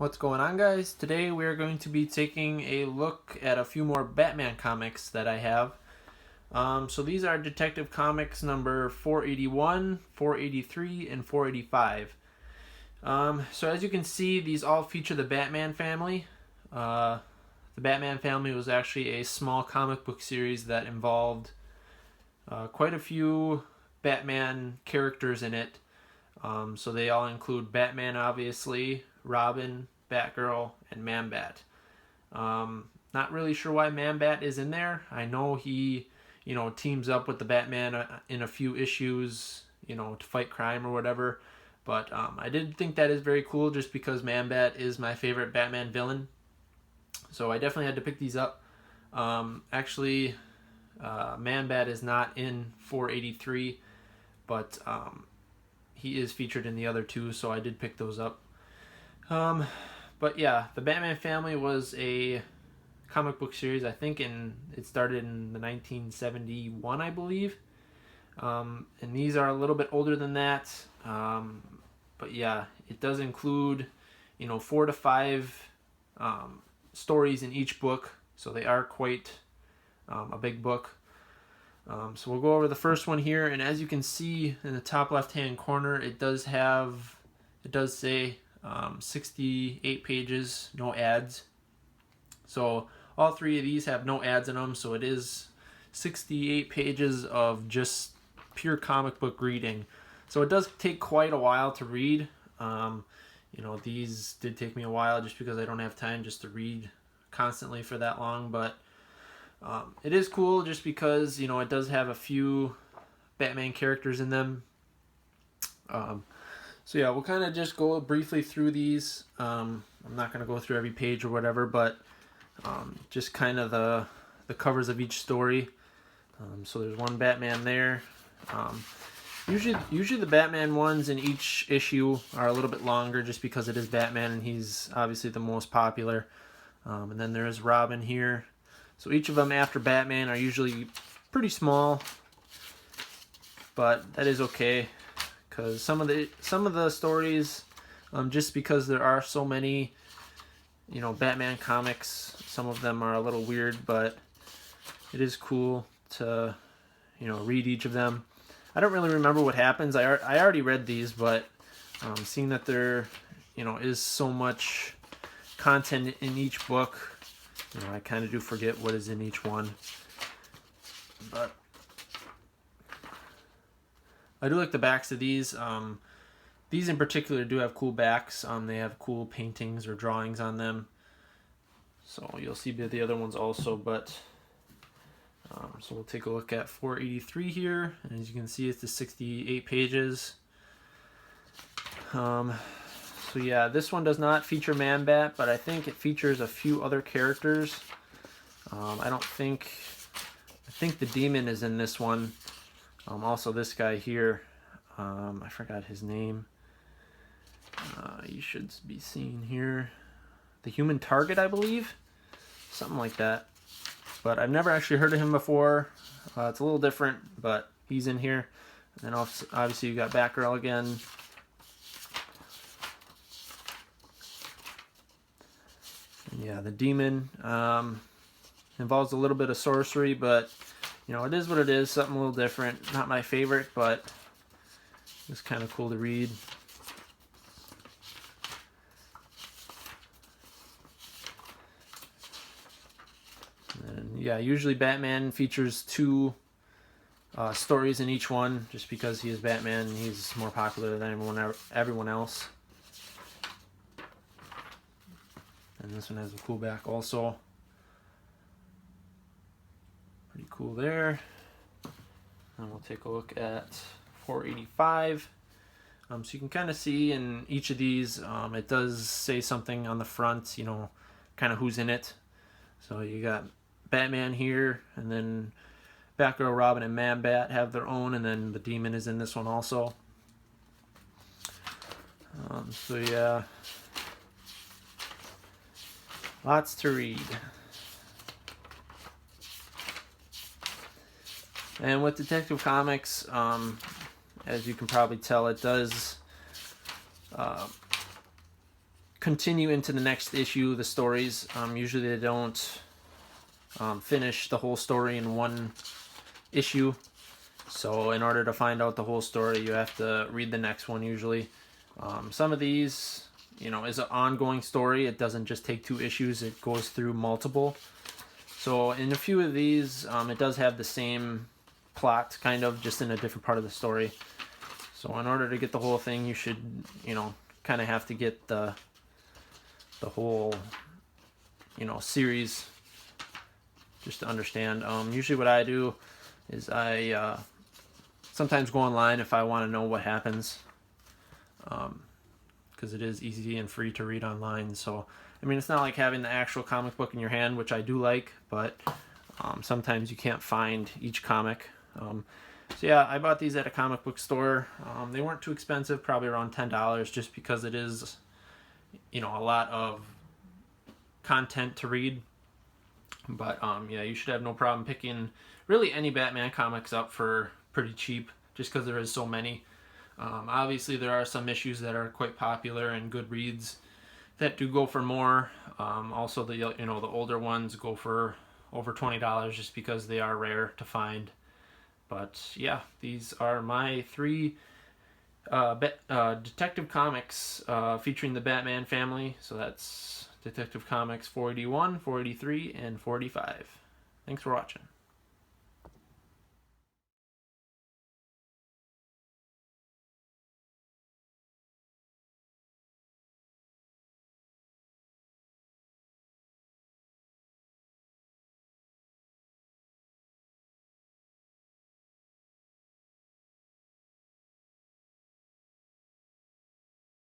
What's going on, guys? Today we're going to be taking a look at a few more Batman comics that I have. So these are Detective Comics number 481, 483, and 485. So as you can see, these all feature the Batman family. The Batman family was actually a small comic book series that involved quite a few Batman characters in it. So they all include Batman, obviously, Robin, Batgirl, and Man-Bat. Not really sure why Man-Bat is in there. I know he, teams up with the Batman in a few issues, to fight crime or whatever. But I did think that is very cool just because Man-Bat is my favorite Batman villain. So I definitely had to pick these up. Actually, Man-Bat is not in 483, but he is featured in the other two, so I did pick those up. But yeah, the Batman family was a comic book series. I think it started in the 1971, I believe. And these are a little bit older than that. But yeah, it does include, 4 to 5 stories in each book, so they are quite a big book. So we'll go over the first one here, and as you can see in the top left-hand corner, it does say 68 pages, no ads. So all three of these have no ads in them, so it is 68 pages of just pure comic book reading. So it does take quite a while to read. These did take me a while just because I don't have time just to read constantly for that long, but it is cool just because, it does have a few Batman characters in them. So yeah, we'll kind of just go briefly through these. I'm not going to go through every page or whatever, but just kind of the covers of each story. So there's one Batman there. Usually the Batman ones in each issue are a little bit longer just because it is Batman and he's obviously the most popular. And then there's Robin here. So each of them after Batman are usually pretty small, but that is okay because some of the stories, just because there are so many, Batman comics, some of them are a little weird, but it is cool to, read each of them. I don't really remember what happens. I already read these, but seeing that there, is so much content in each book, I kind of do forget what is in each one. But I do like the backs of these. These in particular do have cool backs. They have cool paintings or drawings on them. So you'll see the other ones also, but so we'll take a look at 483 here. And as you can see, it's the 68 pages. So yeah, this one does not feature Man-Bat, but I think it features a few other characters. I think the Demon is in this one. Also this guy here, I forgot his name. You should be seeing here. The Human Target, I believe? Something like that. But I've never actually heard of him before. It's a little different, but he's in here. And then obviously you got Batgirl again. Yeah, the Demon involves a little bit of sorcery, but it is what it is. Something a little different. Not my favorite, but it's kind of cool to read. And yeah, usually Batman features 2 stories in each one, just because he is Batman and he's more popular than everyone else. And this one has a cool back also. Pretty cool there. And we'll take a look at 485. So you can kind of see in each of these, it does say something on the front, kind of who's in it. So you got Batman here, and then Batgirl, Robin, and Man-Bat have their own, and then the Demon is in this one also. So yeah. Lots to read. And with Detective Comics, as you can probably tell, it does continue into the next issue, the stories. Usually they don't finish the whole story in one issue. So in order to find out the whole story, you have to read the next one usually. Some of these, is an ongoing story. It doesn't just take 2 issues. It goes through multiple. So in a few of these, it does have the same plot, kind of, just in a different part of the story. So in order to get the whole thing, you should, kind of have to get the whole, series just to understand. Usually what I do is I sometimes go online if I want to know what happens, because it is easy and free to read online. So, it's not like having the actual comic book in your hand, which I do like, but sometimes you can't find each comic. So yeah, I bought these at a comic book store. They weren't too expensive, probably around $10, just because it is, a lot of content to read. But yeah, you should have no problem picking really any Batman comics up for pretty cheap, just because there is so many. Obviously, there are some issues that are quite popular and good reads that do go for more. Also, the older ones go for over $20 just because they are rare to find. But yeah, these are my 3 Detective Comics featuring the Batman family. So that's Detective Comics 481, 483, and 485. Thanks for watching.